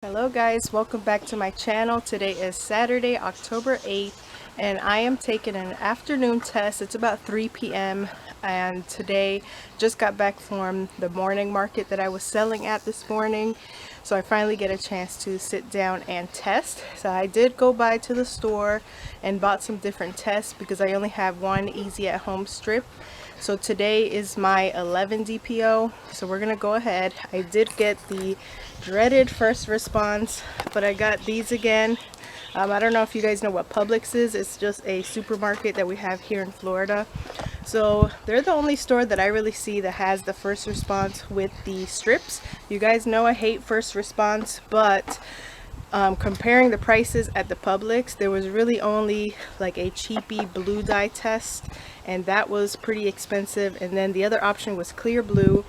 Hello guys, welcome back to my channel. Today is Saturday, October 8th, and I am taking an afternoon test. It's about 3 p.m. and today just got back from the morning market that I was selling at this morning. So I finally get a chance to sit down and test. So I did go by to the store and bought some different tests because I only have one easy at home strip. So today is my 11 DPO, so we're gonna go ahead. I did get the dreaded first response, but I got these again. I don't know if you guys know what Publix is. It's just a supermarket that we have here in Florida. So they're the only store that I really see that has the first response with the strips. You guys know I hate first response, but comparing the prices at the Publix, there was really only like a cheapy blue dye test, and that was pretty expensive. And then the other option was clear blue,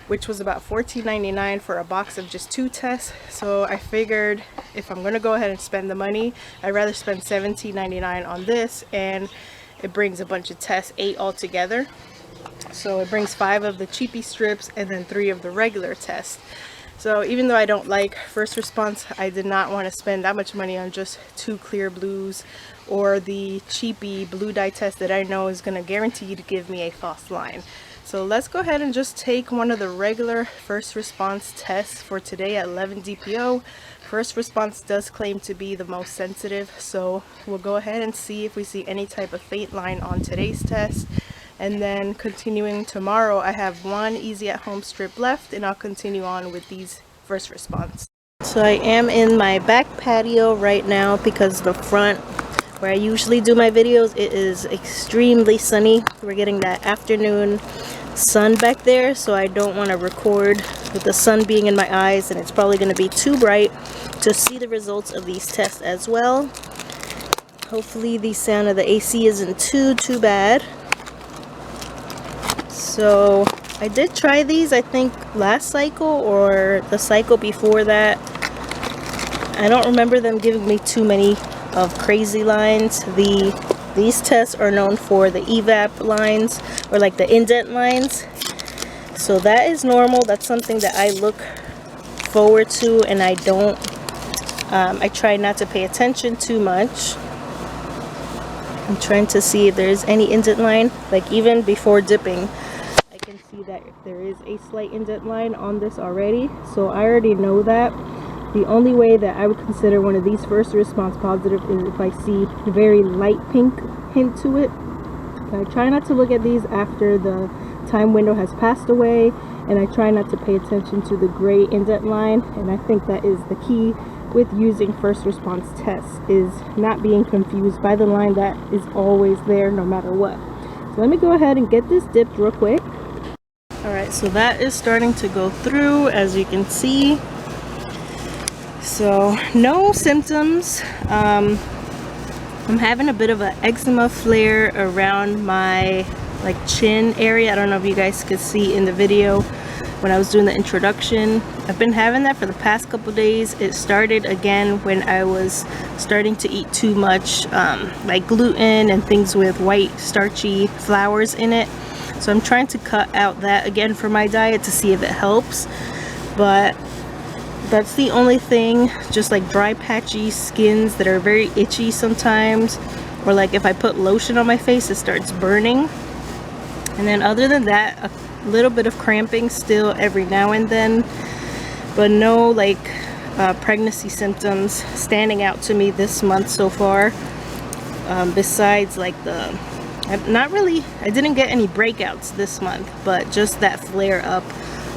which was about $14.99 for a box of just 2 tests. So I figured if I'm gonna go ahead and spend the money, I'd rather spend $17.99 on this, and it brings a bunch of tests, 8 altogether. So it brings 5 of the cheapy strips and then 3 of the regular tests. So even though I don't like first response, I did not want to spend that much money on just 2 clear blues or the cheapy blue dye test that I know is going to guarantee to give me a false line. So let's go ahead and just take one of the regular first response tests for today at 11 DPO. First response does claim to be the most sensitive, so we'll go ahead and see if we see any type of faint line on today's test. And then continuing tomorrow, I have one easy at home strip left, and I'll continue on with these first response. So I am in my back patio right now because the front where I usually do my videos, it is extremely sunny. We're getting that afternoon sun back there, so I don't want to record with the sun being in my eyes, and it's probably going to be too bright to see the results of these tests as well. Hopefully the sound of the AC isn't too bad. So I did try these, I think last cycle or the cycle before that. I don't remember them giving me too many of crazy lines. These tests are known for the evap lines, or like the indent lines. So that is normal. That's something that I look forward to, and I don't I try not to pay attention too much. I'm trying to see if there's any indent line, like even before dipping. See that there is a slight indent line on this already, so I already know that. The only way that I would consider one of these first response positive is if I see a very light pink hint to it. But I try not to look at these after the time window has passed away, and I try not to pay attention to the gray indent line. And I think that is the key with using first response tests, is not being confused by the line that is always there no matter what. So let me go ahead and get this dipped real quick. Alright, so that is starting to go through, as you can see. So no symptoms. I'm having a bit of an eczema flare around my chin area. I don't know if you guys could see in the video when I was doing the introduction. I've been having that for the past couple days. It started again when I was starting to eat too much like gluten and things with white starchy flours in it. So I'm trying to cut out that again for my diet to see if it helps, but that's the only thing. Just like dry patchy skins that are very itchy sometimes, or like if I put lotion on my face it starts burning. And then other than that, a little bit of cramping still every now and then, but no pregnancy symptoms standing out to me this month so far, besides like I didn't get any breakouts this month, but just that flare up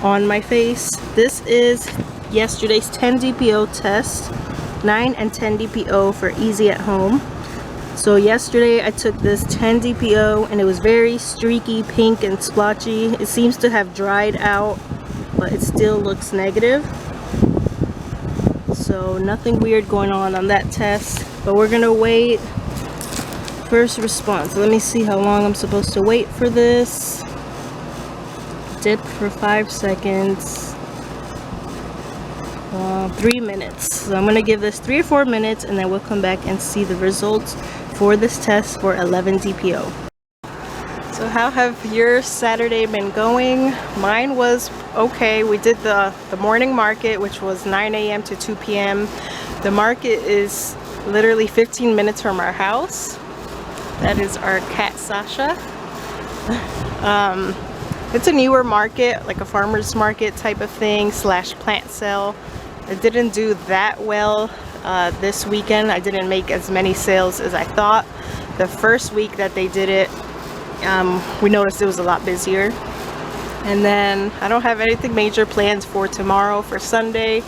on my face. This is yesterday's 10 DPO test, 9 and 10 DPO for easy at home. So yesterday I took this 10 DPO and it was very streaky, pink and splotchy. It seems to have dried out, but it still looks negative. So nothing weird going on that test, but we're gonna wait. First response. Let me see how long I'm supposed to wait for this. Dip for 5 seconds. 3 minutes. So I'm going to give this 3 or 4 minutes, and then we'll come back and see the results for this test for 11 DPO. So how have your Saturday been going? Mine was okay. We did the morning market, which was 9 a.m. to 2 p.m. The market is literally 15 minutes from our house. That is our cat Sasha. It's a newer market, like a farmer's market type of thing slash plant sale. It didn't do that well this weekend. I didn't make as many sales as I thought. The first week that they did it, we noticed it was a lot busier. And then I don't have anything major planned for tomorrow, for Sunday.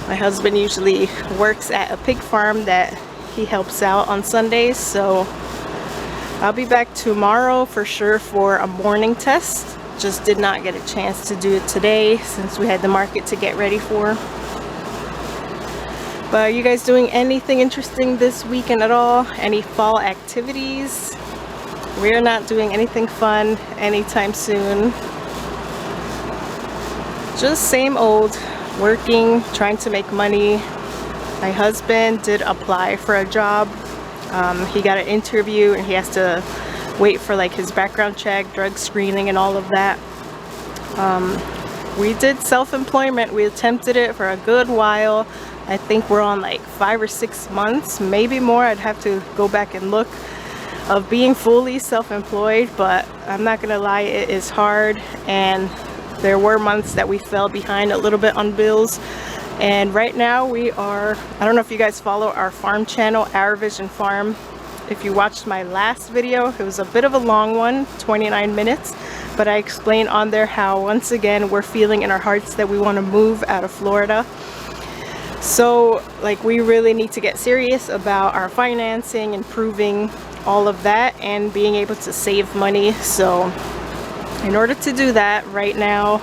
My husband usually works at a pig farm that he helps out on Sundays, so I'll be back tomorrow for sure for a morning test. Just did not get a chance to do it today since we had the market to get ready for. But are you guys doing anything interesting this weekend at all? Any fall activities? We're not doing anything fun anytime soon. Just same old, working, trying to make money. My husband did apply for a job. He got an interview and he has to wait for like his background check, drug screening and all of that. We did self-employment. We attempted it for a good while. I think we're on like 5 or 6 months, maybe more. I'd have to go back and look, of being fully self-employed, but I'm not gonna lie, it is hard, and there were months that we fell behind a little bit on bills. And right now we are, I don't know if you guys follow our farm channel, Our Vision Farm. If you watched my last video, it was a bit of a long one, 29 minutes, but I explained on there how once again we're feeling in our hearts that we want to move out of Florida. So like we really need to get serious about our financing, improving all of that, and being able to save money. So in order to do that right now,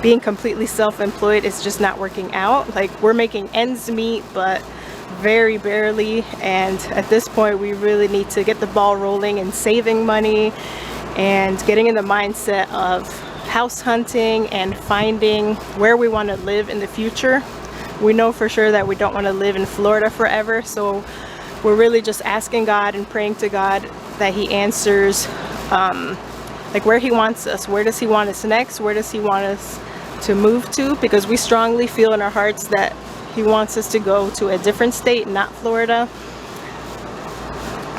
being completely self-employed is just not working out. Like we're making ends meet, but very barely, and at this point we really need to get the ball rolling and saving money and getting in the mindset of house hunting and finding where we want to live in the future. We know for sure that we don't want to live in Florida forever, so we're really just asking God and praying to God that He answers like where He wants us. Where does He want us next? Where does He want us to move to? Because we strongly feel in our hearts that He wants us to go to a different state, not Florida.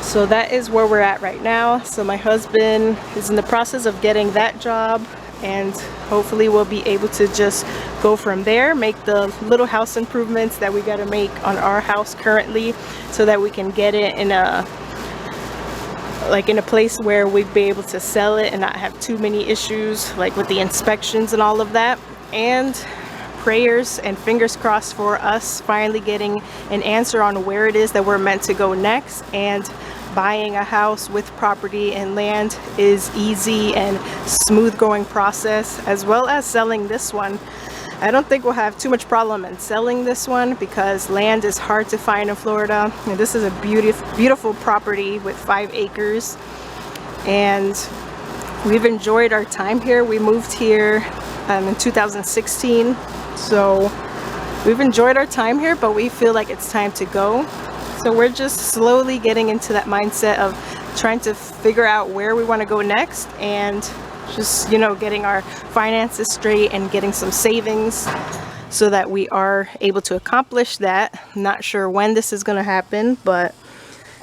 So that is where we're at right now. So my husband is in the process of getting that job, and hopefully we'll be able to just go from there, make the little house improvements that we got to make on our house currently, so that we can get it in a place where we'd be able to sell it and not have too many issues like with the inspections and all of that. And prayers and fingers crossed for us finally getting an answer on where it is that we're meant to go next. And buying a house with property and land is easy and smooth going process, as well as selling this one. I don't think we'll have too much problem in selling this one because land is hard to find in Florida. And this is a beautiful property with 5 acres, and we've enjoyed our time here. We moved here in 2016, so we've enjoyed our time here, but we feel like it's time to go. So we're just slowly getting into that mindset of trying to figure out where we want to go next, and just, you know, getting our finances straight and getting some savings so that we are able to accomplish that. Not sure when this is going to happen, but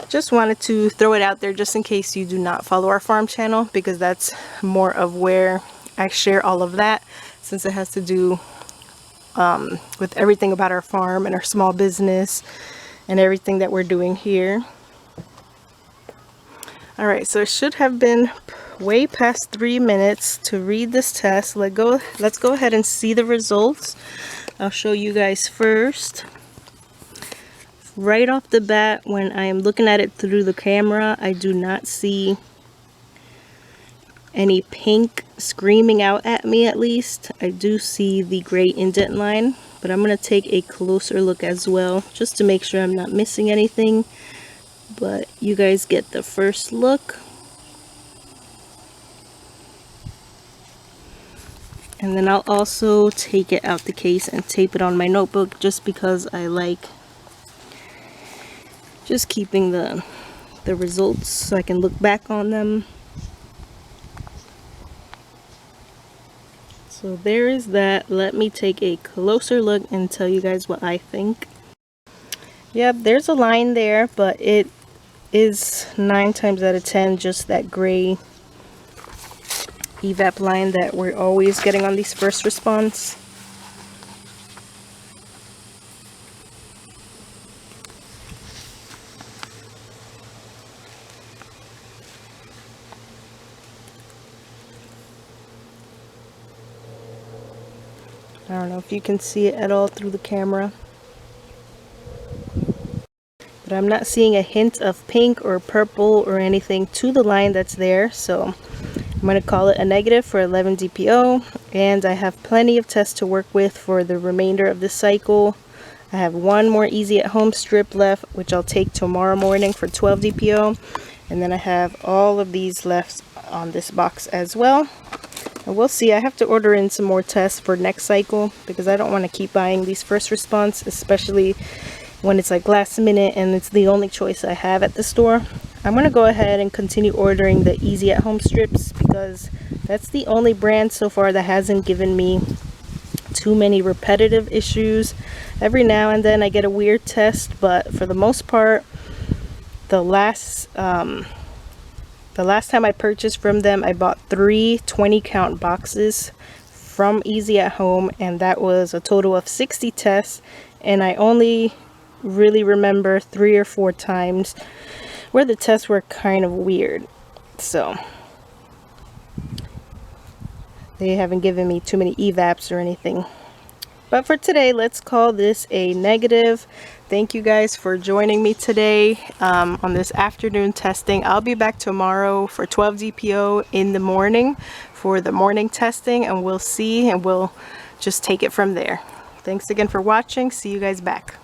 just wanted to throw it out there just in case you do not follow our farm channel, because that's more of where I share all of that, since it has to do with everything about our farm and our small business and everything that we're doing here. Alright, so it should have been way past 3 minutes to read this test. Let's go ahead and see the results. I'll show you guys first. Right off the bat, when I am looking at it through the camera, I do not see any pink screaming out at me, at least. I do see the gray indent line, but I'm going to take a closer look as well, just to make sure I'm not missing anything. But you guys get the first look. And then I'll also take it out the case and tape it on my notebook, just because I like just keeping the results so I can look back on them. So there is that. Let me take a closer look and tell you guys what I think. Yep, there's a line there, but it is 9 times out of 10 just that gray evap line that we're always getting on these first response. I don't know if you can see it at all through the camera, but I'm not seeing a hint of pink or purple or anything to the line that's there, so I'm going to call it a negative for 11 DPO, and I have plenty of tests to work with for the remainder of this cycle. I have one more easy at home strip left, which I'll take tomorrow morning for 12 DPO, and then I have all of these left on this box as well. And we'll see. I have to order in some more tests for next cycle because I don't want to keep buying these first response, especially when it's like last minute and it's the only choice I have at the store. I'm going to go ahead and continue ordering the easy at home strips because that's the only brand so far that hasn't given me too many repetitive issues. Every now and then I get a weird test, but for the most part, the last time I purchased from them, I bought 3 20-count boxes from Easy at Home, and that was a total of 60 tests, and I only really remember 3 or 4 times where the tests were kind of weird. So they haven't given me too many evaps or anything. But for today, let's call this a negative. Thank you guys for joining me today on this afternoon testing. I'll be back tomorrow for 12 DPO in the morning for the morning testing, and we'll see, and we'll just take it from there. Thanks again for watching. See you guys back.